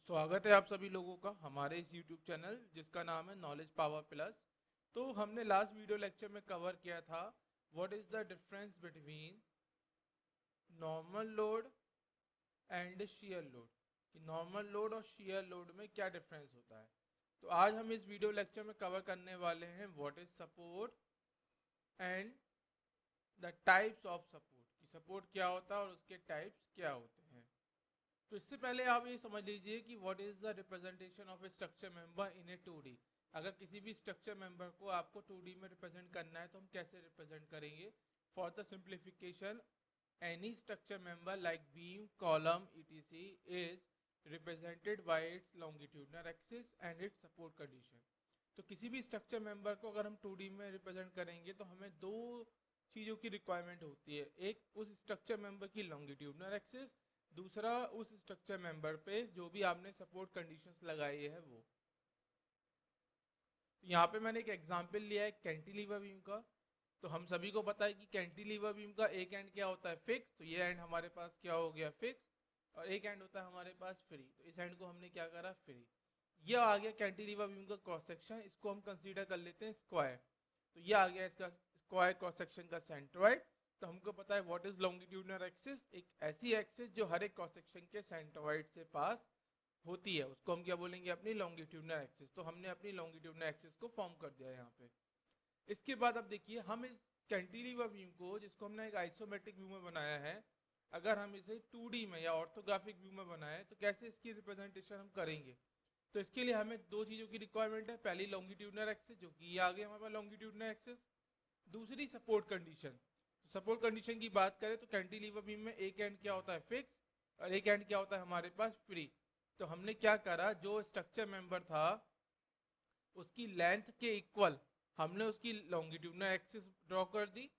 स्वागत है आप सभी लोगों का हमारे इस YouTube चैनल जिसका नाम है नॉलेज पावर प्लस। तो हमने लास्ट वीडियो लेक्चर में कवर किया था what is the difference between normal load and shear load, कि नॉर्मल लोड और शियर लोड में क्या डिफरेंस होता है। तो आज हम इस वीडियो लेक्चर में कवर करने वाले हैं what is support and the types of support, कि सपोर्ट क्या होता है और उसके टाइप्स क्या होते हैं। तो इससे पहले आप ये समझ लीजिए कि what is the representation of A structure member in A 2D। अगर किसी भी स्ट्रक्चर मेंबर को आपको 2D में रिप्रेजेंट करना है तो हम कैसे रिप्रेजेंट करेंगे। For the simplification, any structure member like beam, column, etc is represented by it's longitudinal axis and it's support condition. तो किसी भी स्ट्रक्चर मेंबर को अगर हम 2D में रिप्रेजेंट करेंगे तो हमें दो चीज़ों की रिक्वायरमेंट होती है। एक उस स्ट्रक्चर मेंबर की लॉन्गिट्यूडनल एक्सिस, दूसरा उस स्ट्रक्चर मेंबर पे जो भी आपने सपोर्ट कंडीशंस लगाई है वो। यहाँ पे मैंने एक एग्जांपल लिया है कैंटिलीवर बीम का। तो हम सभी को पता है कि कैंटिलीवर बीम का एक एंड क्या होता है, फिक्स। तो ये एंड हमारे पास क्या हो गया, फिक्स। और एक एंड होता है हमारे पास फ्री। तो इस एंड को हमने क्या करा, फ्री। ये आ गया कैंटिलीवर बीम का क्रॉस सेक्शन। इसको हम कंसीडर कर लेते हैं स्क्वायर। तो ये आ गया इसका स्क्वायर क्रॉस सेक्शन का सेंट्रॉइड। तो हमको पता है व्हाट इज लॉन्गिट्यूडनल एक्सिस, एक ऐसी एक्सिस जो हर एक क्रॉस सेक्शन के सेंट्रॉइड से पास होती है, उसको हम क्या बोलेंगे, अपनी लॉन्गिट्यूडनल एक्सिस। तो हमने अपनी लॉन्गिट्यूडनल एक्सिस को फॉर्म कर दिया यहाँ पे। इसके बाद अब देखिए, हम इस कैंटिलीवर बीम को, जिसको हमने एक आइसोमेट्रिक व्यू में बनाया है, अगर हम इसे 2D में या ऑर्थोग्राफिक व्यू में बनाए तो कैसे इसकी रिप्रेजेंटेशन हम करेंगे। तो इसके लिए हमें दो चीजों की रिक्वायरमेंट है। पहली लॉन्गिट्यूडनल एक्सिस, जो कि ये आ गया हमारे पास लॉन्गिट्यूडनल एक्सिस। दूसरी सपोर्ट कंडीशन। सपोर्ट कंडीशन की बात करें तो कैंटिलीवर बीम में एक एंड क्या होता है, फिक्स, और एक एंड क्या होता है हमारे पास, फ्री। तो हमने क्या करा, जो स्ट्रक्चर मेंबर था उसकी लेंथ के इक्वल हमने उसकी लॉन्गिट्यूडनल एक्सिस ड्रॉ कर दी।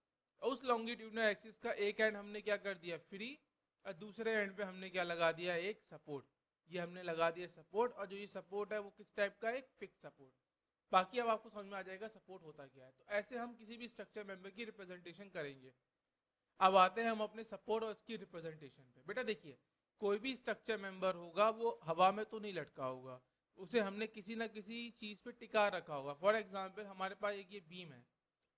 और उस लॉन्गिट्यूडनल एक्सिस का एक एंड हमने क्या कर दिया, फ्री, और दूसरे एंड पे हमने क्या लगा दिया, एक सपोर्ट। ये हमने लगा दिया सपोर्ट, और जो ये सपोर्ट है वो किस टाइप का है, एक फिक्स सपोर्ट। बाकी अब आपको समझ में आ जाएगा सपोर्ट होता क्या है। तो ऐसे हम किसी भी स्ट्रक्चर मेंबर की रिप्रेजेंटेशन करेंगे। अब आते हैं हम अपने सपोर्ट और इसकी रिप्रेजेंटेशन पे। बेटा देखिए, कोई भी स्ट्रक्चर मेंबर होगा वो हवा में तो नहीं लटका होगा, उसे हमने किसी ना किसी चीज पे टिका रखा होगा। फॉर एग्जाम्पल, हमारे पास एक ये बीम है,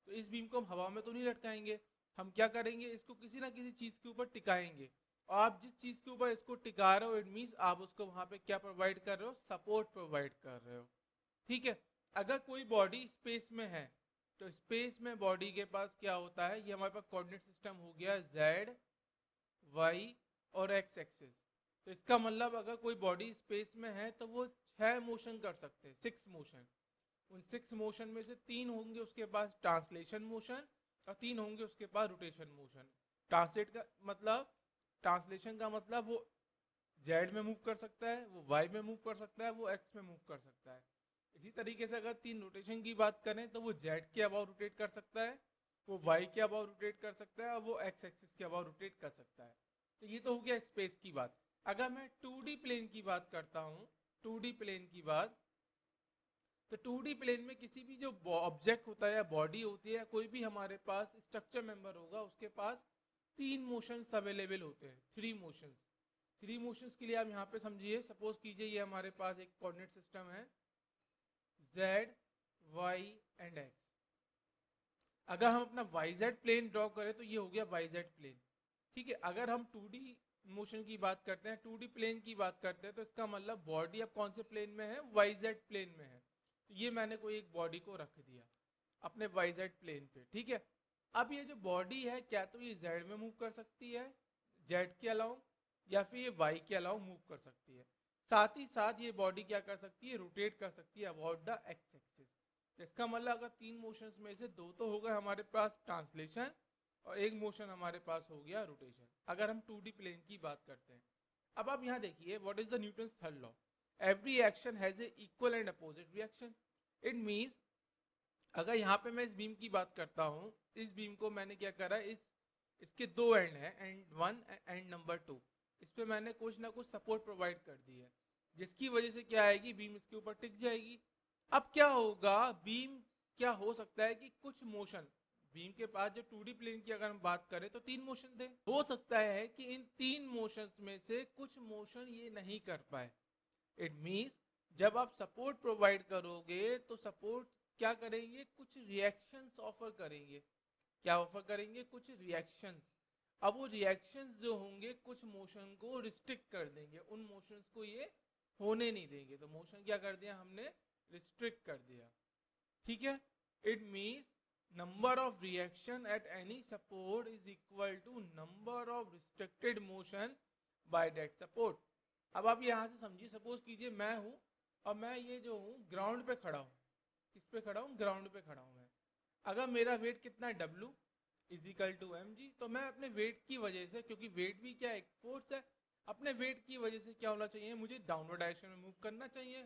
तो इस बीम को हम हवा में तो नहीं लटकाएंगे। हम क्या करेंगे, इसको किसी ना किसी चीज के ऊपर टिकाएंगे। और आप जिस चीज के ऊपर इसको टिका रहे हो, इट मीन्स आप उसको वहां पे क्या प्रोवाइड कर रहे हो, सपोर्ट प्रोवाइड कर रहे हो। ठीक है। अगर कोई बॉडी स्पेस में है तो स्पेस में बॉडी के पास क्या होता है, ये हमारे पास कोऑर्डिनेट सिस्टम हो गया जेड, वाई और एक्स एक्सिस। तो इसका मतलब अगर कोई बॉडी स्पेस में है तो वो 6 मोशन कर सकते हैं, 6 मोशन। उन 6 मोशन में से 3 होंगे उसके पास ट्रांसलेशन मोशन, और 3 होंगे उसके पास रोटेशन मोशन। ट्रांसलेट का मतलब, ट्रांसलेशन का मतलब वो जेड में मूव कर सकता है, वो वाई में मूव कर सकता है, वो एक्स में मूव कर सकता है। इसी तरीके से अगर 3 रोटेशन की बात करें तो वो जेड के अबाउ रोटेट कर सकता है, वो वाई के अबाउ रोटेट कर सकता है, और वो एक्स एक्सिस के अबाउ रोटेट कर सकता है। तो ये तो हो गया स्पेस की बात। अगर मैं 2D प्लेन की बात करता हूँ, 2D प्लेन की बात, तो 2D प्लेन में किसी भी जो ऑब्जेक्ट होता है या बॉडी होती है या कोई भी हमारे पास स्ट्रक्चर मेंबर होगा, उसके पास 3 मोशंस अवेलेबल होते हैं, 3 मोशंस। 3 मोशंस के लिए आप यहाँ पे समझिए, सपोज कीजिए ये हमारे पास एक कोऑर्डिनेट सिस्टम है z, y एंड x। अगर हम अपना yz प्लेन ड्रॉ करें तो ये हो गया yz प्लेन। ठीक है। अगर हम 2D मोशन की बात करते हैं, 2D प्लेन की बात करते हैं, तो इसका मतलब बॉडी अब कौन से प्लेन में है, yz प्लेन में है। तो ये मैंने कोई एक बॉडी को रख दिया अपने yz प्लेन पे। ठीक है। अब ये जो बॉडी है, क्या तो ये z में मूव कर सकती है, z के अलाउ, या फिर ये y के अलाउ मूव कर सकती है। साथ ही साथ ये बॉडी क्या कर सकती है, रोटेट कर सकती है अबाउट द एक्स एक्सिस। इसका मतलब अगर 3 मोशंस में से 2 तो हो गए हमारे पास ट्रांसलेशन, और एक मोशन हमारे पास हो गया रोटेशन, अगर हम 2D प्लेन की बात करते हैं। अब आप यहाँ देखिए, what is the Newton's third law, every action has a equal and opposite reaction. It means, अगर यहाँ पे मैं इस बीम की बात करता हूँ, इस बीम को मैंने क्या करा, इसके 2 एंड है, एंड 1 एंड नंबर 2। इस पे मैंने कुछ ना कुछ सपोर्ट प्रोवाइड कर दी है, जिसकी वजह से क्या आएगी, बीम इसके ऊपर टिक जाएगी। अब क्या होगा, बीम, क्या हो सकता है कि कुछ मोशन, बीम के पास जो 2D प्लेन की अगर हम बात करें तो 3 मोशन थे, हो सकता है कि इन 3 मोशंस में से कुछ मोशन ये नहीं कर पाए। इट मीन्स जब आप सपोर्ट प्रोवाइड करोगे तो सपोर्ट क्या करेंगे, कुछ रिएक्शंस ऑफर करेंगे। क्या ऑफर करेंगे, कुछ रिएक्शंस। अब वो रिएक्शंस जो होंगे कुछ मोशन को रिस्ट्रिक्ट कर देंगे, उन मोशंस को ये होने नहीं देंगे। तो मोशन क्या कर दिया हमने, रिस्ट्रिक्ट कर दिया। ठीक है, it means number of reaction at any support is equal to number of restricted motion by that support. अब आप यहाँ से समझिए, सपोज कीजिए मैं हूं और मैं ये जो हूँ ग्राउंड पे खड़ा हूँ। किस पे खड़ा हूँ, ग्राउंड पे खड़ा हूँ मैं। अगर मेरा वेट कितना है, W इजिकल टू mg, तो मैं अपने वेट की वजह से, क्योंकि वेट भी क्या एक फोर्स है, अपने वेट की वजह से क्या होना चाहिए, मुझे डाउनवर्ड डायरेक्शन में मूव करना चाहिए।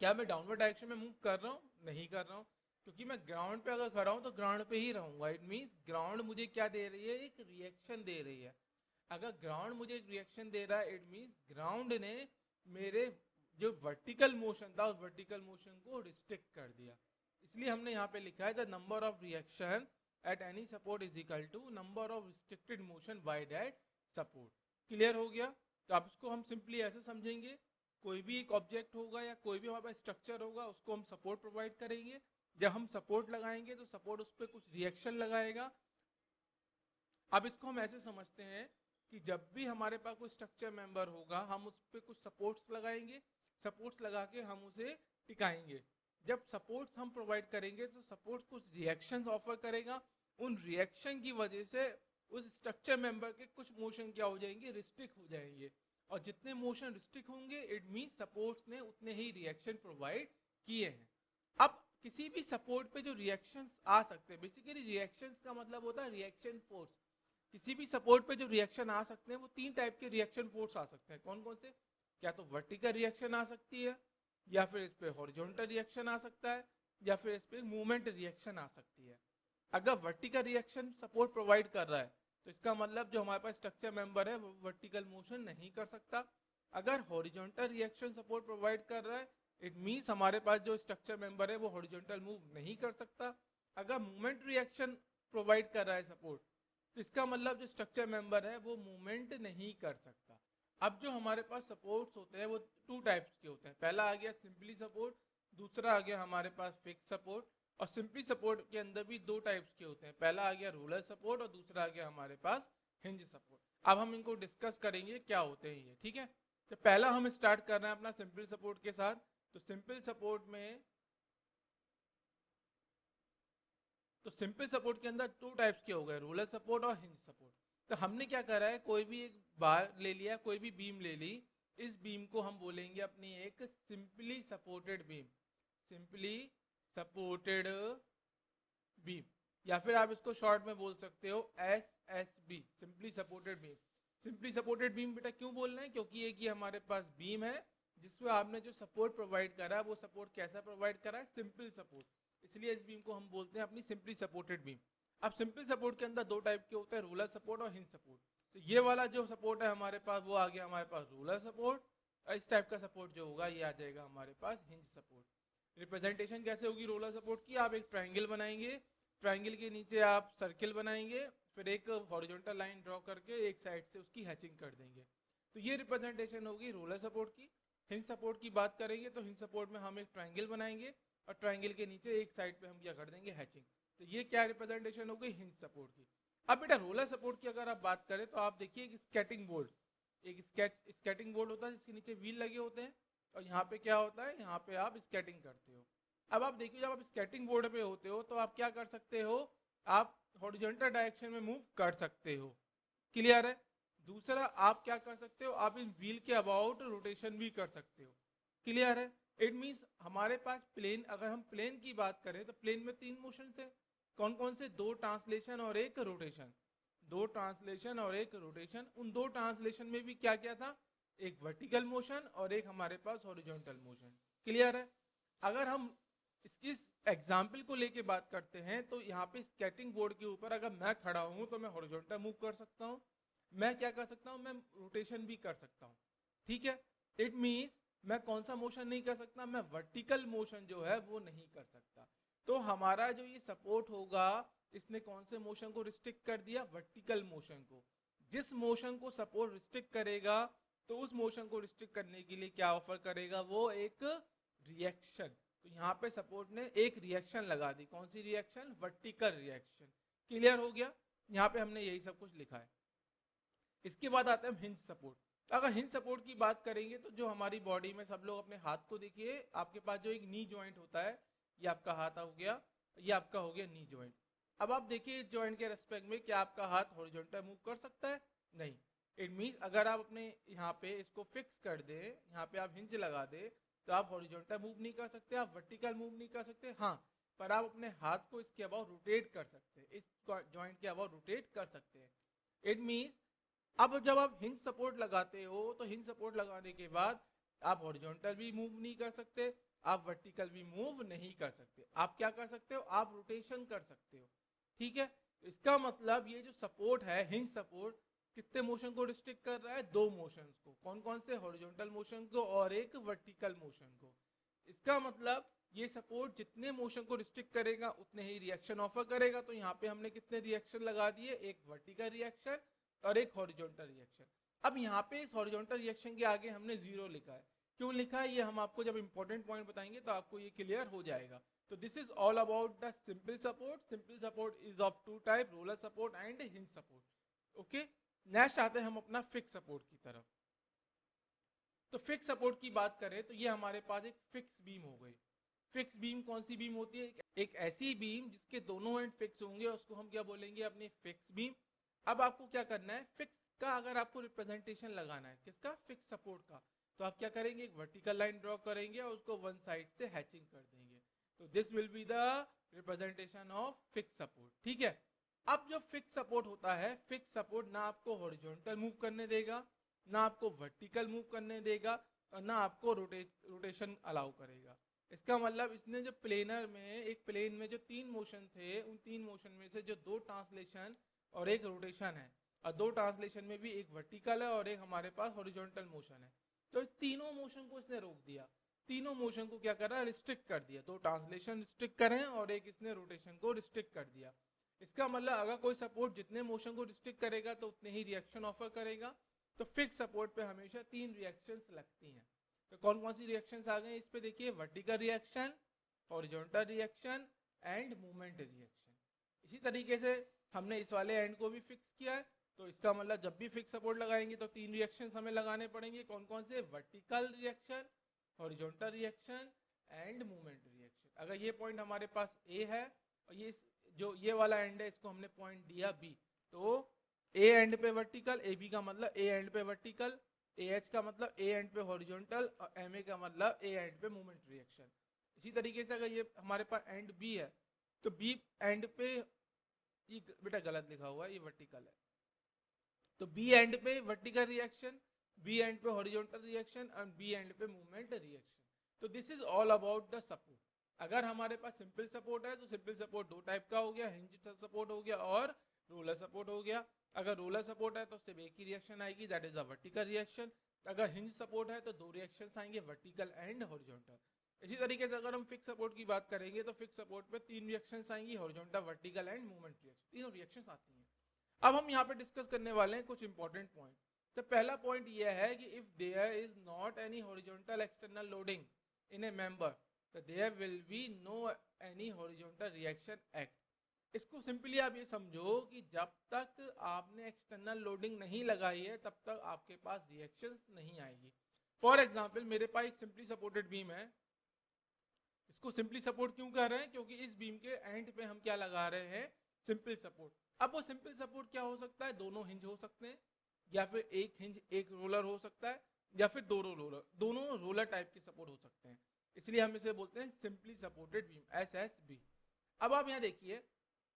क्या मैं डाउनवर्ड डायरेक्शन में मूव कर रहा हूँ, नहीं कर रहा हूँ, क्योंकि मैं ग्राउंड पे अगर खड़ा हूँ तो ग्राउंड पे ही रहूंगा। इट मीन्स ग्राउंड मुझे क्या दे रही है, एक रिएक्शन दे रही है। अगर ग्राउंड मुझे एक रिएक्शन दे रहा है, इट मीन्स ग्राउंड ने मेरे जो वर्टिकल मोशन था उस वर्टिकल मोशन को रिस्ट्रिक्ट कर दिया। इसलिए हमने यहाँ पे लिखा है the number of reaction at any support is equal to number of restricted motion by that support. Clear हो गया। तो आप इसको हम सिंपली ऐसे समझेंगे, कोई भी एक ऑब्जेक्ट होगा या कोई भी हमारे पास स्ट्रक्चर होगा, उसको हम सपोर्ट प्रोवाइड करेंगे। जब हम सपोर्ट लगाएंगे तो सपोर्ट उस पर कुछ रिएक्शन लगाएगा। अब इसको हम ऐसे समझते हैं कि जब भी हमारे पास कोई स्ट्रक्चर मेंबर होगा, हम उस पर कुछ सपोर्ट्स लगाएंगे, सपोर्ट्स लगा के हम उसे टिकाएंगे। जब सपोर्ट्स हम प्रोवाइड करेंगे तो सपोर्ट्स कुछ रिएक्शंस ऑफर करेगा। उन रिएक्शन की वजह से उस स्ट्रक्चर मेंबर के कुछ मोशन क्या हो जाएंगे, रिस्ट्रिक्ट हो जाएंगे। और जितने मोशन रिस्ट्रिक्ट होंगे, इट मीन सपोर्ट्स ने उतने ही रिएक्शन प्रोवाइड किए हैं। अब किसी भी सपोर्ट पे जो रिएक्शंस आ सकते हैं, बेसिकली रिएक्शंस का मतलब होता है रिएक्शन फोर्स। किसी भी सपोर्ट पे जो रिएक्शन आ सकते हैं वो तीन टाइप के रिएक्शन फोर्स आ सकते हैं। कौन कौन से, क्या तो वर्टिकल रिएक्शन आ सकती है, या फिर इस पे हॉरिजॉन्टल रिएक्शन आ सकता है, या फिर इस पे मूवमेंट रिएक्शन आ सकती है। अगर वर्टिकल रिएक्शन सपोर्ट प्रोवाइड कर रहा है तो इसका मतलब जो हमारे पास स्ट्रक्चर मेंबर है वो वर्टिकल मोशन नहीं कर सकता। अगर हॉरिजॉन्टल रिएक्शन सपोर्ट प्रोवाइड कर रहा है, इट मीन्स हमारे पास जो स्ट्रक्चर मेंबर है वो हॉरिजॉन्टल मूव नहीं कर सकता। अगर मूवमेंट रिएक्शन प्रोवाइड कर रहा है सपोर्ट, तो इसका मतलब जो स्ट्रक्चर मेंबर है वो मूवमेंट नहीं कर सकता। अब जो हमारे पास सपोर्ट्स होते हैं वो टू टाइप्स के होते हैं। पहला आ गया सिंपली सपोर्ट, दूसरा आ गया हमारे पास फिक्स सपोर्ट। और सिंपली सपोर्ट के अंदर भी दो टाइप्स के होते हैं, पहला आ गया रोलर सपोर्ट और दूसरा आ गया हमारे पास हिंज सपोर्ट। अब हम इनको डिस्कस करेंगे क्या होते हैं ये, ठीक है। तो पहला हम स्टार्ट कर रहे हैं अपना सिंपल सपोर्ट के साथ। तो सिंपल सपोर्ट के अंदर टू टाइप्स के हो गए, रोलर सपोर्ट और हिंज सपोर्ट। तो हमने क्या करा है, कोई भी एक बार ले लिया, कोई भी बीम ले ली, इस बीम को हम बोलेंगे अपनी एक simply supported beam, simply supported beam, या फिर आप इसको शॉर्ट में बोल सकते हो SSB, simply supported beam. Simply supported beam बेटा क्यों बोल रहे हैं, क्योंकि एक ये हमारे पास बीम है जिसमें आपने जो सपोर्ट प्रोवाइड करा है वो सपोर्ट कैसा प्रोवाइड करा है, सिंपल सपोर्ट, इसलिए इस बीम को हम बोलते हैं अपनी सिंपली सपोर्टेड बीम। अब सिंपल सपोर्ट के अंदर दो टाइप के होते हैं, रोलर सपोर्ट और हिंज सपोर्ट। तो ये वाला जो सपोर्ट है हमारे पास वो आ गया हमारे पास रोलर सपोर्ट, और इस टाइप का सपोर्ट जो होगा ये आ जाएगा हमारे पास हिंज सपोर्ट। रिप्रेजेंटेशन कैसे होगी रोलर सपोर्ट की, आप एक ट्राइंगल बनाएंगे, ट्राइंगल के नीचे आप सर्किल बनाएंगे, फिर एक हॉरिजॉन्टल लाइन ड्रॉ करके एक साइड से उसकी हैचिंग कर देंगे। तो ये रिप्रेजेंटेशन होगी रोलर सपोर्ट की। हिंज सपोर्ट की बात करेंगे तो हिंज सपोर्ट में हम एक ट्राइंगल बनाएंगे और ट्राइंगल के नीचे एक साइड पे हम क्या कर देंगे, हैचिंग। तो ये क्या रिप्रेजेंटेशन हो गई हिंज सपोर्ट की। अब बेटा रोलर सपोर्ट की अगर आप बात करें तो आप देखिए एक स्केटिंग बोर्ड, एक स्केटिंग बोर्ड होता है जिसके नीचे व्हील लगे होते हैं, और यहाँ पे क्या होता है, यहाँ पे आप स्केटिंग करते हो। अब आप देखिए जब आप स्केटिंग बोर्ड पे होते हो तो आप क्या कर सकते हो, आप हॉरिजॉन्टल डायरेक्शन में मूव कर सकते हो। क्लियर है। दूसरा आप क्या कर सकते हो, आप इन व्हील के अबाउट रोटेशन भी कर सकते हो। क्लियर है। इट मींस हमारे पास प्लेन, अगर हम प्लेन की बात करें तो प्लेन में तीन मोशन थे। कौन कौन से, दो ट्रांसलेशन और एक रोटेशन, दो ट्रांसलेशन और एक रोटेशन। उन दो ट्रांसलेशन में भी क्या क्या था, एक वर्टिकल मोशन और एक हमारे पास हॉरिजॉन्टल मोशन। क्लियर है। अगर हम इसकी एग्जाम्पल को लेके बात करते हैं तो यहाँ पे स्केटिंग बोर्ड के ऊपर अगर मैं खड़ा हूं तो मैं हॉरिजॉन्टल मूव कर सकता हूँ, मैं क्या कर सकता हूँ, मैं रोटेशन भी कर सकता हूँ। ठीक है। इट मीन्स मैं कौन सा मोशन नहीं कर सकता, मैं वर्टिकल मोशन जो है वो नहीं कर सकता। तो हमारा जो ये सपोर्ट होगा इसने कौन से मोशन को रिस्ट्रिक्ट कर दिया, वर्टिकल मोशन को। जिस मोशन को सपोर्ट रिस्ट्रिक्ट करेगा तो उस मोशन को रिस्ट्रिक्ट करने के लिए क्या ऑफर करेगा वो, एक रिएक्शन। तो यहाँ पे सपोर्ट ने एक रिएक्शन लगा दी, कौन सी रिएक्शन, वर्टिकल रिएक्शन। क्लियर हो गया, यहाँ पे हमने यही सब कुछ लिखा है। इसके बाद आता है हिंज सपोर्ट। अगर हिंज सपोर्ट की बात करेंगे तो जो हमारी बॉडी में, सब लोग अपने हाथ को देखिए, आपके पास जो एक नी जॉइंट होता है, ये आपका हाथ हो गया, ये आपका हो गया नी जॉइंट। अब आप देखिए इस जॉइंट के रेस्पेक्ट में क्या आपका हाथ हॉरिजॉन्टल मूव कर सकता है, नहीं। इट मींस अगर आप अपने यहाँ पे इसको फिक्स कर दे, यहाँ पे आप हिंज लगा दे, तो आप हॉरिजॉन्टल मूव नहीं कर सकते, आप वर्टिकल मूव नहीं कर सकते, हाँ, पर आप अपने हाथ को इसके अबाउट रोटेट कर सकते हैं, इस जॉइंट के अबाउट रोटेट कर सकते हैं। इट मींस अब जब आप हिंज सपोर्ट लगाते हो तो हिंज सपोर्ट लगाने के बाद आप हॉरिजॉन्टल भी मूव नहीं कर सकते, आप वर्टिकल भी मूव नहीं कर सकते, आप क्या कर सकते हो, आप रोटेशन कर सकते हो। ठीक है, इसका मतलब ये जो सपोर्ट है हिंज सपोर्ट, कितने मोशन को रिस्ट्रिक्ट कर रहा है, दो मोशंस को, कौन कौन से, हॉरिजॉन्टल मोशन को और एक वर्टिकल मोशन को। इसका मतलब ये सपोर्ट जितने मोशन को रिस्ट्रिक्ट करेगा उतने ही रिएक्शन ऑफर करेगा। तो यहाँ पे हमने कितने रिएक्शन लगा दिए, एक वर्टिकल रिएक्शन और एक हॉरिजॉन्टल रिएक्शन। अब यहाँ पे इस हॉरिजॉन्टल रिएक्शन के आगे हमने जीरो लिखा है, क्यों लिखा है ये हम आपको जब इंपॉर्टेंट पॉइंट बताएंगे तो आपको ये क्लियर हो जाएगा। तो this is all about the simple support. Simple support is of two type, roller support and hinge support. Okay, next आते हैं हम अपना फिक्स सपोर्ट की तरफ। तो फिक्स सपोर्ट की बात करें तो ये हमारे पास एक फिक्स बीम हो गई। फिक्स बीम कौन सी बीम होती है, एक ऐसी बीम जिसके दोनों एंड फिक्स होंगे, उसको हम क्या बोलेंगे, अपनी फिक्स बीम। अब आपको क्या करना है, फिक्स का अगर आपको रिप्रेजेंटेशन लगाना है, किसका, फिक्स सपोर्ट का, तो आप क्या करेंगे, एक वर्टिकल लाइन ड्रॉ करेंगे और उसको वन साइड से हैचिंग कर देंगे। तो this will be the representation of fix support. ठीक है, अब जो फिक्स सपोर्ट होता है, फिक्स सपोर्ट ना आपको हॉरिजॉन्टल मूव करने देगा, ना आपको वर्टिकल मूव करने देगा, और ना आपको रोटेशन अलाउ करेगा। इसका मतलब इसने जो प्लेनर में, एक प्लेन में जो तीन मोशन थे, उन तीन मोशन में से जो दो ट्रांसलेशन और एक रोटेशन है, और दो ट्रांसलेशन में भी एक वर्टिकल है और एक हमारे पास हॉरिजॉन्टल मोशन है, तो इस तीनों मोशन को इसने रोक दिया। तीनों मोशन को क्या कर रहा है, रिस्ट्रिक्ट कर दिया। दो ट्रांसलेशन रिस्ट्रिक्ट करें और एक इसने रोटेशन को रिस्ट्रिक्ट कर दिया। इसका मतलब अगर कोई सपोर्ट जितने मोशन को रिस्ट्रिक्ट करेगा तो उतने ही रिएक्शन ऑफर करेगा। तो फिक्स सपोर्ट पे हमेशा तीन रिएक्शंस लगती हैं। तो कौन कौन सी रिएक्शंस आ गए इस पे देखिए, vertical reaction, horizontal reaction and movement reaction. इसी तरीके से हमने इस वाले एंड को भी फिक्स किया है। तो इसका मतलब जब भी फिक्स सपोर्ट लगाएंगे तो तीन रिएक्शंस हमें लगाने पड़ेंगे, कौन कौन से, vertical reaction, horizontal reaction and movement reaction. अगर ये पॉइंट हमारे पास ए है और ये जो ये वाला एंड है इसको हमने पॉइंट दिया बी, तो ए एंड पे वर्टिकल, ए बी का मतलब ए एंड पे वर्टिकल, ए एच का मतलब ए एंड पे हॉरिजॉन्टल, और एम ए का मतलब ए एंड पे मूवमेंट रिएक्शन। इसी तरीके से अगर ये हमारे पास एंड बी है तो बी एंड पे, ये बेटा गलत लिखा हुआ है, ये वर्टिकल है, तो बी एंड पे वर्टिकल रिएक्शन, बी एंड पे हॉरिजॉन्टल रिएक्शन और बी एंड पे मूवमेंट रिएक्शन। तो this is all about the support. अगर हमारे पास सिंपल सपोर्ट है तो सिंपल सपोर्ट दो टाइप का हो गया, हिंज सपोर्ट हो गया और रोलर सपोर्ट हो गया। अगर रोलर सपोर्ट है तो सिर्फ एक ही रिएक्शन आएगी, that is a vertical reaction. अगर हिंज सपोर्ट है तो दो रिएक्शन आएंगे, वर्टिकल एंड हॉरिजॉन्टल। इसी तरीके से अगर हम फिक्स सपोर्ट की बात करेंगे तो फिक्स सपोर्ट पे तीन रिएक्शंस आएंगी, horizontal, vertical and movement reaction, तीनों रिएक्शंस आती हैं। अब हम यहाँ पे डिस्कस करने वाले हैं कुछ इंपॉर्टेंट पॉइंट। तो पहला पॉइंट यह है कि if there is not any horizontal external loading in a member, तो there will be no any horizontal reaction act. इसको सिंपली आप ये समझो कि जब तक आपने एक्सटर्नल लोडिंग नहीं लगाई है तब तक आपके पास रिएक्शंस नहीं आएगी। फॉर एग्जांपल मेरे पास एक सिंपली सपोर्टेड बीम है, इसको सिंपली सपोर्ट क्यों कर रहे हैं, क्योंकि इस बीम के एंड पे हम क्या लगा रहे हैं, सिंपल सपोर्ट। अब वो सिंपल सपोर्ट क्या हो सकता है, दोनों हिंज हो सकते हैं, या फिर एक हिंज एक रोलर हो सकता है, या फिर दोनों रोलर टाइप के सपोर्ट हो सकते हैं। इसलिए हम इसे बोलते हैं सिंपली सपोर्टेड बीम, SSB। अब आप यहाँ देखिए,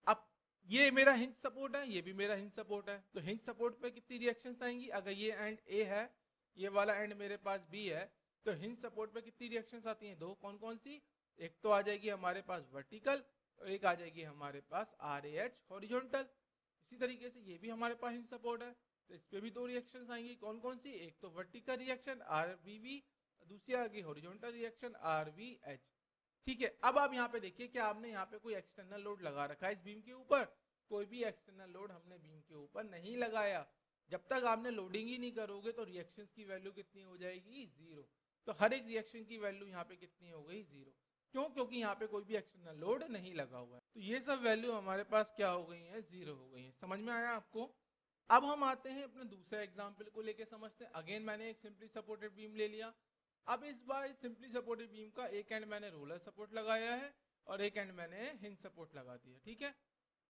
अब ये मेरा हिंज सपोर्ट है, ये भी मेरा हिंज सपोर्ट है, तो हिंज सपोर्ट पे कितनी रिएक्शंस आएंगी, अगर ये एंड ए है, ये वाला एंड मेरे पास बी है, तो हिंज सपोर्ट पे कितनी रिएक्शंस आती हैं, दो, कौन कौन सी, एक तो आ जाएगी हमारे पास वर्टिकल और एक आ जाएगी हमारे पास RAH हॉरिजॉन्टल। इसी तरीके से ये भी हमारे पास हिंज सपोर्ट है, तो इस पे भी दो रिएक्शंस आएंगी, कौन कौन सी, एक तो वर्टिकल रिएक्शन RVV, दूसरी आ गई हॉरिजॉन्टल रिएक्शन RVH। ठीक है, अब आप यहाँ पे देखिए कि आपने यहाँ पे कोई एक्सटर्नल लोड लगा रखा है इस बीम के ऊपर, कोई भी एक्सटर्नल लोड हमने बीम के ऊपर नहीं लगाया। जब तक आपने लोडिंग ही नहीं करोगे तो रिएक्शंस की वैल्यू कितनी हो जाएगी, 0। तो हर एक रिएक्शन की वैल्यू यहाँ पे कितनी हो गई, 0। क्यों? क्योंकि यहाँ पे कोई भी एक्सटर्नल लोड नहीं लगा हुआ है। तो ये सब वैल्यू हमारे पास क्या हो गई है, 0 हो गई है। समझ में आया आपको? अब हम आते हैं अपने दूसरे एग्जाम्पल को लेके समझते हैं। अगेन मैंने एक सिंपली सपोर्टेड बीम ले लिया। अब इस बार सिंपली सपोर्टेड बीम का एक एंड मैंने रोलर सपोर्ट लगाया है और एक एंड मैंने हिंज सपोर्ट लगा दिया, ठीक है।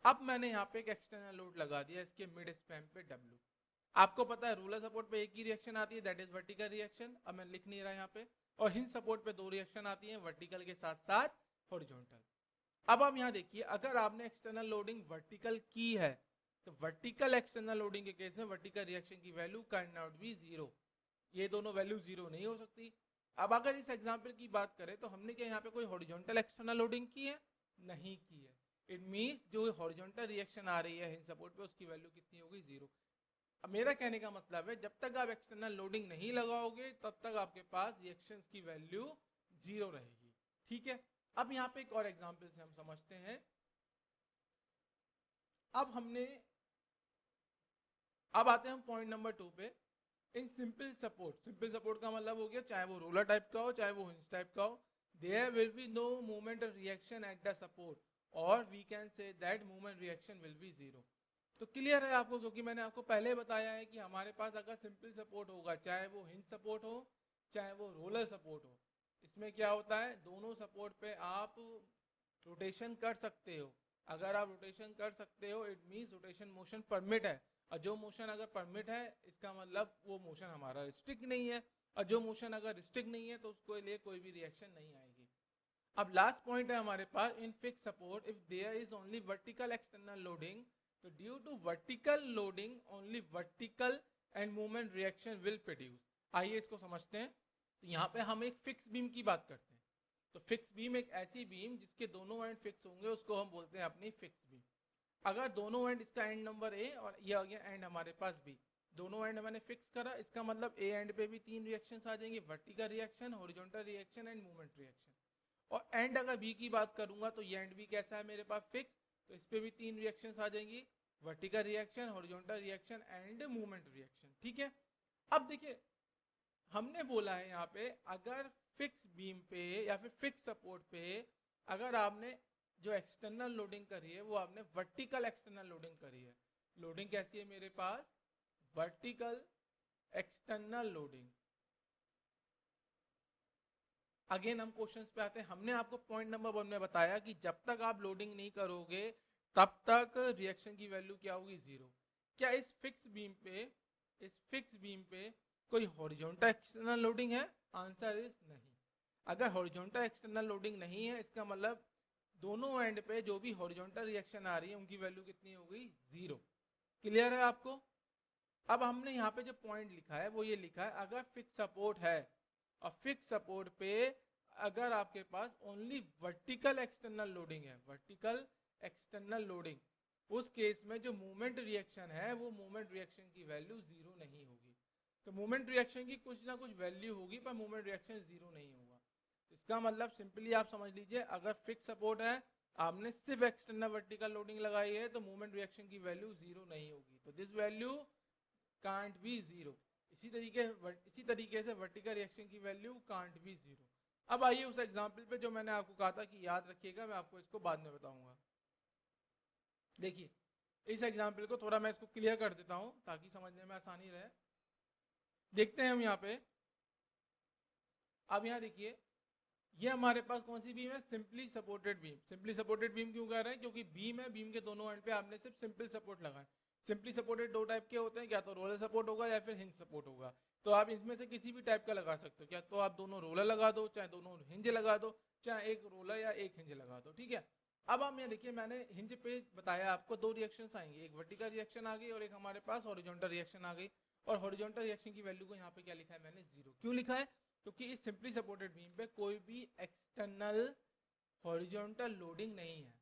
अब मैंने यहाँ पे एक एक्सटर्नल लोड लगा दिया इसके मिड स्पैन पे W। आपको पता है रोलर सपोर्ट पे एक ही रिएक्शन आती है, दैट इज वर्टिकल रिएक्शन। अब मैं लिख नहीं रहा यहाँ पे। और हिंज सपोर्ट पे 2 रिएक्शन आती है, वर्टिकल के साथ साथ हॉरिजॉन्टल। अब आप यहाँ देखिए, अगर आपने एक्सटर्नल लोडिंग वर्टिकल की है तो वर्टिकल एक्सटर्नल लोडिंग के केस में वर्टिकल रिएक्शन की वैल्यू कैन नॉट बी 0। ये दोनों वैल्यू 0 नहीं हो सकती। अब अगर इस एग्जाम्पल की बात करें तो हमने क्या यहाँ पे कोई हॉरिजॉन्टल एक्सटर्नल लोडिंग की है, नहीं की है। इट मींस जो हॉरिजॉन्टल रिएक्शन आ रही है हिंज सपोर्ट पे उसकी वैल्यू कितनी होगी, 0। अब मेरा कहने का मतलब है जब तक आप एक्सटर्नल लोडिंग नहीं लगाओगे तब तक आपके पास रिएक्शंस की वैल्यू 0 रहेगी, ठीक है। अब यहाँ पे एक और एग्जांपल से हम समझते हैं। अब आते हैं हम पॉइंट नंबर 2 पे। इन सिंपल सपोर्ट का मतलब हो गया चाहे वो रोलर टाइप का हो चाहे वो हिंज टाइप का हो, there will be no movement और रिएक्शन एट द सपोर्ट, और we can say that movement reaction will be 0। तो क्लियर है आपको, क्योंकि मैंने आपको पहले बताया है कि हमारे पास अगर सिंपल सपोर्ट होगा, चाहे वो हिंज सपोर्ट हो चाहे वो रोलर सपोर्ट हो, इसमें क्या होता है, दोनों सपोर्ट पे आप रोटेशन कर सकते हो। अगर आप रोटेशन कर सकते हो it means rotation motion permit है। और जो मोशन अगर परमिट है इसका मतलब वो मोशन हमारा रिस्ट्रिक्ट नहीं है, और जो मोशन अगर रिस्ट्रिक्ट नहीं है तो उसके लिए कोई भी रिएक्शन नहीं आएगी। अब लास्ट पॉइंट है हमारे पास, in fix support if there is only vertical external loading, तो due to vertical loading only vertical and movement reaction will produce. आइए इसको समझते हैं। तो यहाँ पे हम एक फिक्स बीम की बात करते हैं। तो फिक्स बीम एक ऐसी बीम जिसके दोनों एंड फिक्स होंगे, उसको हम बोलते हैं अपनी फिक्स बीम। अगर दोनों एंड, इसका एंड नंबर ए और ये आ गया एंड हमारे पास बी, दोनों एंड मैंने फिक्स करा, इसका मतलब ए एंड पे भी 3 रिएक्शंस आ जाएंगे, vertical reaction, horizontal reaction and movement reaction. और एंड अगर बी की बात करूंगा तो ये एंड बी कैसा है मेरे पास, फिक्स, तो इस पे भी 3 रिएक्शंस आ जाएंगी, vertical reaction, horizontal reaction and movement reaction, ठीक है। अब देखिए हमने बोला है यहाँ पे अगर फिक्स बीम पे या फिर फिक्स सपोर्ट पे अगर आपने जो एक्सटर्नल लोडिंग करी है वो आपने वर्टिकल एक्सटर्नल लोडिंग करी है। लोडिंग कैसी है मेरे पास, वर्टिकल एक्सटर्नल लोडिंग। अगेन हम क्वेश्चंस पे आते हैं। हमने आपको पॉइंट नंबर 1 में बताया कि जब तक आप लोडिंग नहीं करोगे तब तक रिएक्शन की वैल्यू क्या होगी, 0। क्या इस फिक्स बीम पे कोई हॉरिजॉन्टल एक्सटर्नल लोडिंग है? आंसर इज नहीं। अगर हॉरिजॉन्टल एक्सटर्नल लोडिंग नहीं है इसका मतलब दोनों एंड पे जो भी हॉरिजॉन्टल रिएक्शन आ रही है उनकी वैल्यू कितनी हो गई, 0। क्लियर है आपको? अब हमने यहाँ पे जो पॉइंट लिखा है वो ये लिखा है अगर फिक्स सपोर्ट है और फिक्स सपोर्ट पे अगर आपके पास ओनली वर्टिकल एक्सटर्नल लोडिंग है, वर्टिकल एक्सटर्नल लोडिंग, उस केस में जो मूवमेंट रिएक्शन है वो मूवमेंट रिएक्शन की वैल्यू 0 नहीं होगी। तो मूवमेंट रिएक्शन की कुछ ना कुछ वैल्यू होगी पर मूवमेंट रिएक्शन 0 नहीं होगा। इसका मतलब सिंपली आप समझ लीजिए अगर फिक्स सपोर्ट है, आपने सिर्फ एक्सटर्नल वर्टिकल लोडिंग लगाई है तो मूवमेंट रिएक्शन की वैल्यू 0 नहीं होगी। तो दिस वैल्यू कांट बी 0। इसी तरीके से वर्टिकल रिएक्शन की वैल्यू कांट बी 0। अब आइए उस एग्जाम्पल पे जो मैंने आपको कहा था कि याद रखिएगा, मैं आपको इसको बाद में बताऊंगा। देखिए इस एग्जाम्पल को थोड़ा मैं इसको क्लियर कर देता हूं ताकि समझने में आसानी रहे। देखते हैं हम यहाँ पे। अब यहाँ देखिए ये हमारे पास कौन सी बीम है, simply supported beam. Simply supported beam क्यों कह रहे हैं, क्योंकि बीम है, बीम के दोनों एंड पे आपने सिर्फ सिंपल सपोर्ट लगाए। सिंपली सपोर्टेड 2 टाइप के होते हैं, क्या तो रोलर सपोर्ट होगा या फिर हिंज सपोर्ट होगा। तो आप इसमें से किसी भी टाइप का लगा सकते हो, क्या तो आप दोनों रोलर लगा दो, चाहे दोनों हिंज लगा दो, चाहे एक रोलर या एक हिंज लगा दो, ठीक है। अब हम यहाँ देखिए मैंने हिंज पे बताया आपको 2 रिएक्शंस आएंगे, एक वर्टिकल रिएक्शन आ गई और एक हमारे पास हॉरिजॉन्टल रिएक्शन आ गई। और हॉरिजॉन्टल रिएक्शन की वैल्यू को यहाँ पे क्या लिखा है मैंने, 0। क्यों लिखा है, क्योंकि इस सिंपली सपोर्टेड बीम पे कोई भी एक्सटर्नल हॉरिजॉन्टल लोडिंग नहीं है,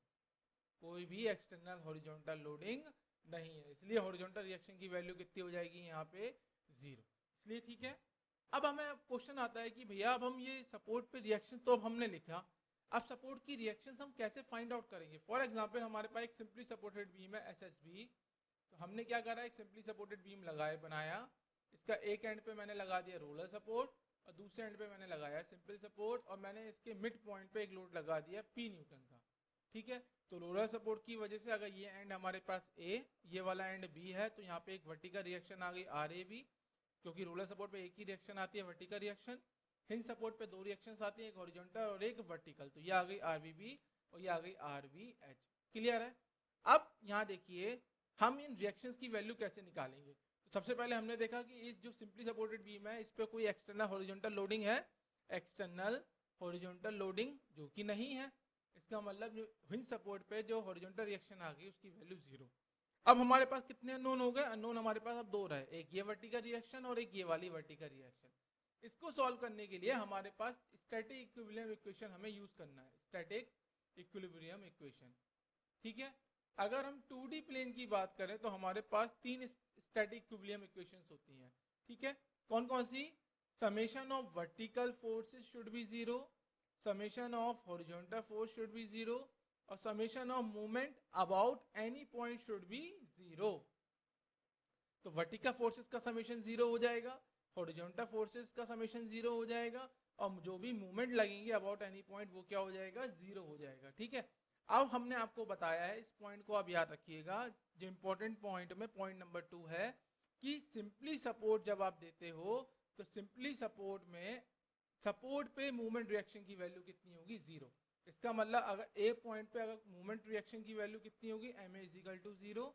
कोई भी एक्सटर्नल हॉरिजॉन्टल लोडिंग नहीं है, इसलिए हॉरिजॉन्टल रिएक्शन की वैल्यू कितनी हो जाएगी यहाँ पे, 0। इसलिए ठीक है। अब हमें क्वेश्चन आता है कि भैया अब हम ये सपोर्ट पे रिएक्शन तो अब हमने लिखा, अब सपोर्ट की रिएक्शंस हम कैसे फाइंड आउट करेंगे। फॉर एग्जांपल हमारे पास एक सिंपली सपोर्टेड बीम है SSB, तो हमने क्या करा, एक सिंपली सपोर्टेड बीम बनाया, इसका एक एंड पे मैंने लगा दिया रोलर सपोर्ट और दूसरे एंड पे मैंने लगाया सिंपल सपोर्ट, और मैंने इसके मिड पॉइंट पे एक लोड लगा दिया P न्यूटन का। ठीक है, तो रोलर सपोर्ट की वजह से अगर ये एंड हमारे पास A, ये वाला एंड B है, तो यहाँ पे एक वर्टिकल रिएक्शन आ गई RAB, क्योंकि रोलर सपोर्ट पे एक ही रिएक्शन आती है वर्टिकल रिएक्शन। हिंज सपोर्ट पे दो रिएक्शंस आती हैं, एक हॉरिजॉन्टल और एक वर्टिकल, तो ये आ गई RBB और ये आ गई RBH। क्लियर है? अब यहाँ देखिए हम इन रिएक्शंस की वैल्यू कैसे निकालेंगे। तो सबसे पहले हमने देखा कि इस जो सिंपली सपोर्टेड बीम है इस पे कोई एक्सटर्नल हॉरिजॉन्टल लोडिंग है, एक्सटर्नल हॉरिजॉन्टल लोडिंग जो कि नहीं है, इसका मतलब जो हिंज सपोर्ट पे जो हॉरिजॉन्टल रिएक्शन आ गई उसकी वैल्यू 0। अब हमारे पास कितने अननोन हो गए, अननोन हमारे पास अब दो रहे, एक ये वर्टिकल रिएक्शन और एक ये वाली वर्टिकल रिएक्शन। इसको सॉल्व करने के लिए हमारे पास स्टैटिक इक्विलिब्रियम इक्वेशन हमें यूज करना है, स्टैटिक इक्विलिब्रियम इक्वेशन। ठीक है, अगर हम 2D प्लेन की बात करें तो हमारे पास तीन स्टैटिक इक्विलिब्रियम इक्वेशंस होती हैं। ठीक है, कौन कौन सी? Summation of vertical forces should be 0, summation of horizontal force should be 0 और summation of movement about any point should be 0। तो वर्टिकल फोर्सेस का समेशन 0 हो जाएगा, हॉरिजॉन्टल फोर्सेस का समेशन 0 हो जाएगा और जो भी मूवमेंट लगेंगे अबाउट एनी पॉइंट वो क्या हो जाएगा, 0 हो जाएगा। ठीक है, अब हमने आपको बताया है, इस पॉइंट को आप याद रखिएगा, जो इंपॉर्टेंट पॉइंट में पॉइंट नंबर 2 है कि सिंपली सपोर्ट जब आप देते हो तो सिंपली सपोर्ट में सपोर्ट पे मूवमेंट रिएक्शन की वैल्यू कितनी होगी, 0। इसका मतलब अगर ए पॉइंट पे अगर मूवमेंट रिएक्शन की वैल्यू कितनी होगी, ma = 0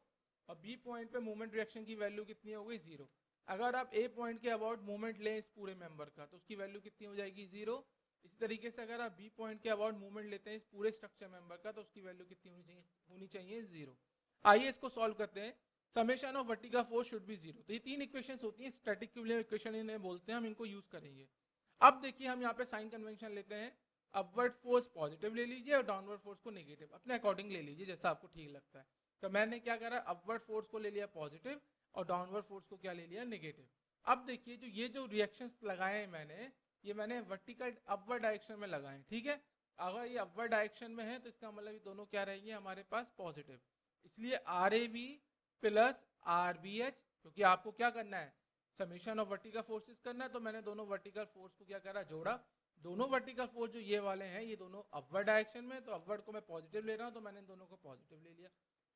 और बी पॉइंट पे मूवमेंट रिएक्शन की वैल्यू कितनी होगी, 0। अगर आप ए पॉइंट के अबाउट मूवमेंट लें इस पूरे मेंबर का तो उसकी वैल्यू कितनी हो जाएगी, 0। इसी तरीके से अगर आप बी पॉइंट के अबाउट मूवमेंट लेते हैं इस पूरे स्ट्रक्चर मेंबर का तो उसकी वैल्यू कितनी होनी चाहिए 0। आइए इसको सॉल्व करते हैं। Summation of vertical force should be 0। तो ये तीन इक्वेशंस होती हैं, स्टैटिक इक्विलिब्रियम इक्वेशन इन्हें बोलते हैं, हम इनको यूज करेंगे। अब देखिए हम यहाँ पे साइन कन्वेंशन लेते हैं, अपवर्ड फोर्स पॉजिटिव ले लीजिए और डाउनवर्ड फोर्स को नेगेटिव, अपने अकॉर्डिंग ले लीजिए जैसा आपको ठीक लगता है। तो मैंने क्या करा, अपवर्ड फोर्स को ले लिया पॉजिटिव और डाउनवर्ड फोर्स को क्या ले लिया, नेगेटिव। अब देखिए जो ये जो रिएक्शंस लगाए हैं मैंने वर्टिकल अपवर्ड डायरेक्शन में लगाए हैं। ठीक है, अगर ये अपवर्ड डायरेक्शन में है तो इसका मतलब ये दोनों क्या रहेंगे हमारे पास, पॉजिटिव। इसलिए RAB प्लस RBH, क्योंकि आपको क्या करना है, समेशन ऑफ वर्टिकल फोर्सेस करना है, तो मैंने दोनों वर्टिकल फोर्स को क्या करा, जोड़ा। दोनों वर्टिकल फोर्स जो ये वाले हैं ये दोनों अपवर्ड डायरेक्शन में, तो अपवर्ड को मैं पॉजिटिव ले रहा हूं तो मैंने दोनों को पॉजिटिव ले लिया।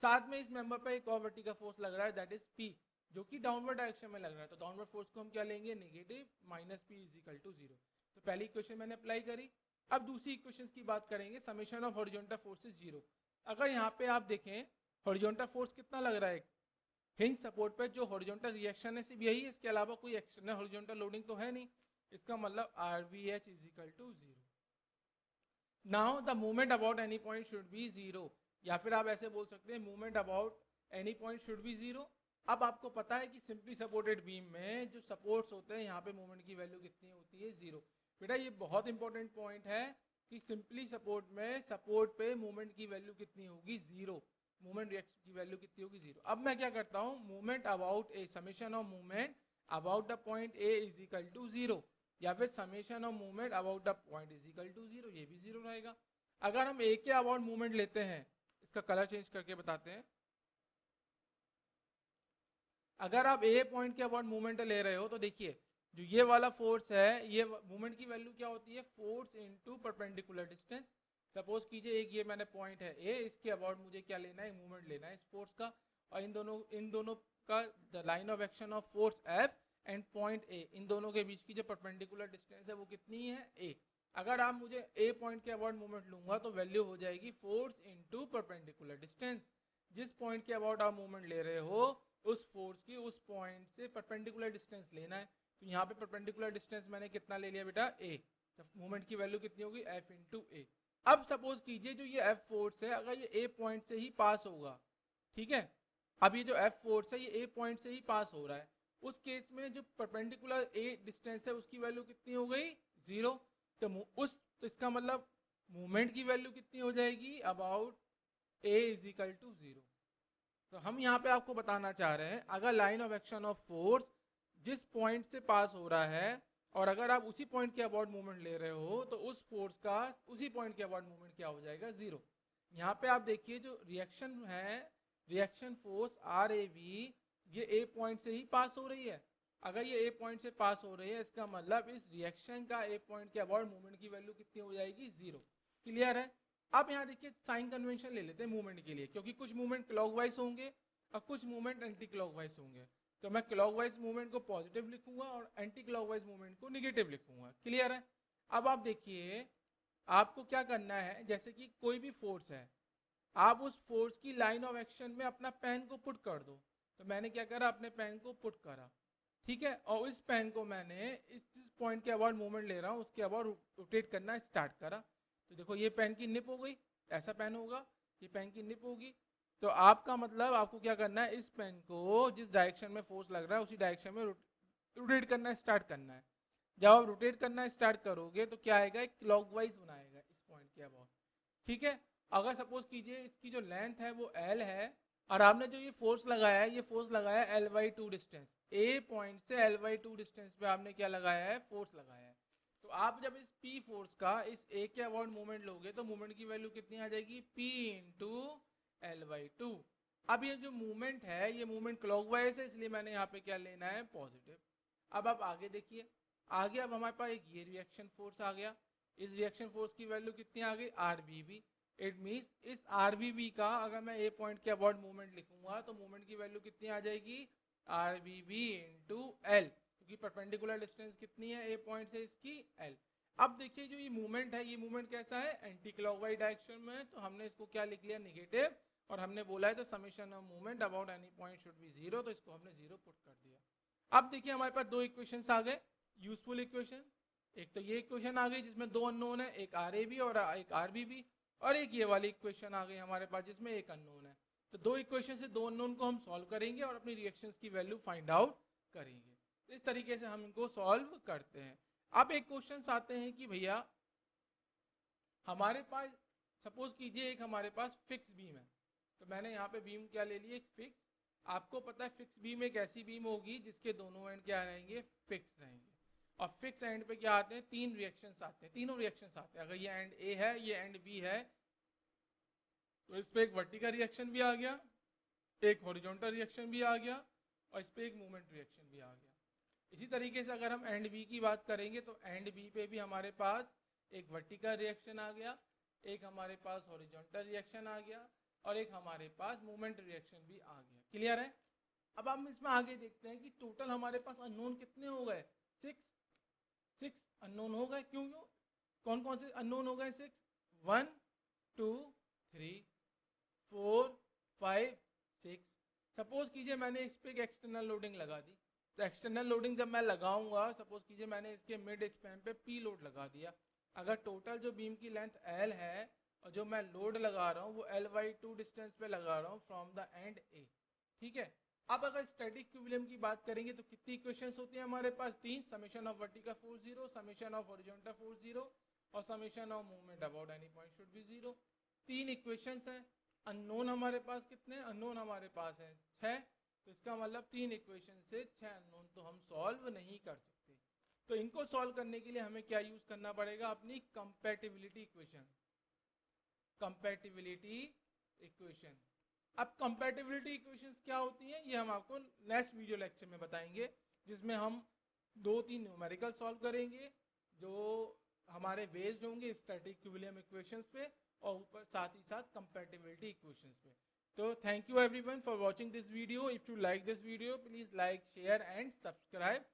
साथ में इस मेंबर पे एक और वर्टिकल फोर्स लग रहा है, दैट इज P, जो कि डाउनवर्ड डायरेक्शन में लग रहा है, तो डाउनवर्ड फोर्स को हम क्या लेंगे, नेगेटिव, -P = 0। तो पहली इक्वेशन मैंने अप्लाई करी। अब दूसरी इक्वेशन की बात करेंगे, समेशन ऑफ हॉरिजॉन्टल फोर्सेस 0। अगर यहाँ पे आप देखें हॉरिजॉन्टल फोर्स कितना लग रहा है, हिंज सपोर्ट पे जो हॉरिजॉन्टल रिएक्शन है सिर्फ यही है, इसके अलावा कोई एक्सटर्नल हॉरिजॉन्टल लोडिंग तो है नहीं, इसका मतलब RBH = 0। Now the movement about any point should be 0, या फिर आप ऐसे बोल सकते हैं movement about any point should be 0। अब आपको पता है कि सिंपली सपोर्टेड बीम में जो सपोर्ट्स होते हैं यहाँ पे मूवमेंट की वैल्यू कितनी होती है, 0। बेटा ये बहुत इंपॉर्टेंट पॉइंट है कि सिंपली सपोर्ट में सपोर्ट पे मूवमेंट की वैल्यू कितनी होगी, 0। मूवमेंट रिएक्शन की वैल्यू कितनी होगी, 0। अब मैं क्या करता हूँ, movement about A, summation of movement about the point A = 0, या फिर summation of movement about the point = 0, ये भी 0 रहेगा। अगर हम ए के अबाउट मूवमेंट लेते हैं, इसका कलर चेंज करके बताते हैं, अगर आप ए पॉइंट के अबाउट मूवमेंट ले रहे हो तो देखिए जो ये वाला फोर्स है, ये मूवमेंट की वैल्यू क्या होती है, force into perpendicular distance. Suppose कीजिए एक ये मैंने पॉइंट है ए, इसके अबाउट मुझे क्या लेना है, मूवमेंट लेना है इस फोर्स का, और इन दोनों का the line of action of force F and point A, इन दोनों के बीच की जो परपेंडिकुलर डिस्टेंस है वो कितनी है, a। अगर आप मुझे ए पॉइंट के अबाउट मूवमेंट लूंगा तो वैल्यू हो जाएगी फोर्स इनटू परपेंडिकुलर डिस्टेंस। जिस पॉइंट के अबाउट आप मूवमेंट ले रहे हो उस फोर्स की उस पॉइंट से परपेंडिकुलर डिस्टेंस लेना है। तो यहाँ पे परपेंडिकुलर डिस्टेंस मैंने कितना ले लिया बेटा, a। तो मूवमेंट की वैल्यू कितनी होगी, F × a। अब सपोज कीजिए जो ये F फोर्स है अगर ये a पॉइंट से ही पास होगा, ठीक है, अब ये जो F फोर्स है ये a पॉइंट से ही पास हो रहा है, उस केस में जो परपेंडिकुलर a डिस्टेंस है उसकी वैल्यू कितनी हो गई, 0। तो इसका मतलब मूवमेंट की वैल्यू कितनी हो जाएगी, अबाउट a = 0। तो हम यहाँ पे आपको बताना चाह रहे हैं अगर line of action of force जिस पॉइंट से पास हो रहा है और अगर आप उसी पॉइंट के अबाउट मूवमेंट ले रहे हो तो उस फोर्स का उसी पॉइंट के अबाउट मूवमेंट क्या हो जाएगा, 0। यहाँ पे आप देखिए जो रिएक्शन है reaction force R A B ये ए पॉइंट से ही पास हो रही है। अगर ये ए पॉइंट से पास हो रही है इसका मतलब इस रिएक्शन का ए पॉइंट के अबाउट मूवमेंट की वैल्यू कितनी हो जाएगी, 0। क्लियर है। अब यहाँ देखिए साइन कन्वेंशन ले लेते हैं मूवमेंट के लिए, क्योंकि कुछ मूवमेंट क्लॉकवाइज होंगे और कुछ मूवमेंट एंटी क्लॉकवाइज होंगे। तो मैं क्लॉकवाइज मूवमेंट को पॉजिटिव लिखूंगा और एंटी क्लॉकवाइज मूवमेंट को निगेटिव लिखूंगा। क्लियर है। अब आप देखिए आपको क्या करना है, जैसे कि कोई भी फोर्स है, आप उस फोर्स की लाइन ऑफ एक्शन में अपना पेन को पुट कर दो। तो मैंने क्या करा, अपने पेन को पुट करा, ठीक है, और इस पेन को मैंने इस जिस पॉइंट के अबाउट मूवमेंट ले रहा हूँ उसके अबाउट रोटेट करना स्टार्ट करा। तो देखो ये पेन की निप हो गई, ऐसा पेन होगा, ये पेन की निप होगी। तो आपका मतलब आपको क्या करना है, इस पेन को जिस डायरेक्शन में फोर्स लग रहा है उसी डायरेक्शन में रोटेट करना स्टार्ट करना है। जब आप रोटेट करना स्टार्ट करोगे तो क्या आएगा, एक क्लॉकवाइज बनाएगा इस पॉइंट के अबाउट। ठीक है। अगर सपोज कीजिए इसकी जो लेंथ है वो L है और आपने जो ये फोर्स लगाया है, ये फोर्स लगाया है L/2 डिस्टेंस, ए पॉइंट से L/2 डिस्टेंस पे आपने क्या लगाया है, फोर्स लगाया है। तो आप जब इस P फोर्स का इस A के अबाउट मूवमेंट लोगे तो मूवमेंट की वैल्यू कितनी आ जाएगी, P इंटू L/2। अब ये जो मूवमेंट है ये मूवमेंट क्लॉकवाइज है, इसलिए मैंने यहाँ पे क्या लेना है, पॉजिटिव। अब आप आगे देखिए, आगे अब हमारे पास एक ये रिएक्शन फोर्स आ गया। इस रिएक्शन फोर्स की वैल्यू कितनी आ गई, RBB। इट मीन्स इस RBB का अगर मैं ए पॉइंट के अबाउट मूवमेंट लिखूंगा तो मूवमेंट की वैल्यू कितनी आ जाएगी, RBB इंटू L, क्योंकि परपेंडिकुलर डिस्टेंस कितनी है ए पॉइंट से इसकी, L। अब देखिए जो ये मूवमेंट है, ये मूवमेंट कैसा है, एंटी क्लॉकवाइज डायरेक्शन में है, तो हमने इसको क्या लिख लिया, निगेटिव। और हमने बोला है तो summation of movement about any point should be 0, तो इसको हमने 0 पुट कर दिया। अब देखिए हमारे पास दो इक्वेशंस आ गए, यूजफुल इक्वेशन। एक तो ये इक्वेशन आ गई जिसमें दो अननोन है, एक RAB और एक RBB, और एक ये वाली इक्वेशन आ गई हमारे पास जिसमें एक अननोन है। तो दो इक्वेशन से दो अननोन को हम सॉल्व करेंगे और अपनी रिएक्शंस की वैल्यू फाइंड आउट करेंगे। तो इस तरीके से हम इनको सॉल्व करते हैं। अब एक क्वेश्चन आते हैं कि भैया हमारे पास सपोज कीजिए एक हमारे पास फिक्स बीम है। तो मैंने यहाँ पे बीम क्या ले ली, एक फिक्स। आपको पता है फिक्स बीम एक ऐसी बीम होगी जिसके दोनों एंड क्या रहेंगे, फिक्स रहेंगे। और फिक्स एंड पे क्या आते हैं, तीन रिएक्शंस आते हैं, तीनों रिएक्शंस आते हैं। अगर ये एंड ए है, ये एंड बी है, तो इस पे एक वर्टिकल रिएक्शन भी आ गया, एक हॉरिजॉन्टल रिएक्शन भी आ गया, और इस पे एक मूवमेंट रिएक्शन भी आ गया। इसी तरीके से अगर हम एंड बी की बात करेंगे तो एंड बी पे भी हमारे पास एक वर्टिकल रिएक्शन आ गया, एक हमारे पास हॉरिजॉन्टल रिएक्शन आ गया, और एक हमारे पास मूवमेंट रिएक्शन भी आ गया। क्लियर है। अब हम इसमें आगे देखते हैं कि टोटल हमारे पास अननोन कितने हो गए, 6 अननोन हो गए। क्यों क्यों, कौन कौन से अननोन हो गए, 6, 1 2 3 4 5 6। सपोज कीजिए मैंने इस पे एक एक्सटर्नल लोडिंग लगा दी। तो एक्सटर्नल लोडिंग जब मैं लगाऊंगा, सपोज कीजिए मैंने इसके मिड स्पैन पे P लोड लगा दिया। अगर टोटल जो बीम की लेंथ L है और जो मैं लोड लगा रहा हूँ वो L/2 डिस्टेंस पे लगा रहा हूँ फ्रॉम द एंड A। ठीक है। अब अगर स्टैटिक इक्विलिब्रियम की बात करेंगे तो कितनी इक्वेशंस होती है हमारे पास, तीन। Summation of vertical force 0, summation of horizontal force 0, और summation of movement about any point should be 0। तीन इक्वेशंस हैं। अननोन हमारे पास कितने, अननोन हमारे पास है 6। तो इसका मतलब तीन इक्वेशन से 6 अननोन तो हम सॉल्व नहीं कर सकते। तो इनको सॉल्व करने के लिए हमें क्या यूज करना पड़ेगा, अपनी कंपैटिबिलिटी इक्वेशन। Compatibility equation. अब कंपैटिबिलिटी इक्वेशंस क्या होती हैं ये हम आपको नेक्स्ट वीडियो लेक्चर में बताएंगे, जिसमें हम 2-3 न्यूमेरिकल सॉल्व करेंगे जो हमारे बेस्ड होंगे स्टैटिक इक्विलिब्रियम इक्वेशंस पे, और ऊपर साथ ही साथ कंपैटिबिलिटी इक्वेशंस पे। तो thank you everyone for watching this video. If you like this video please like, share and subscribe.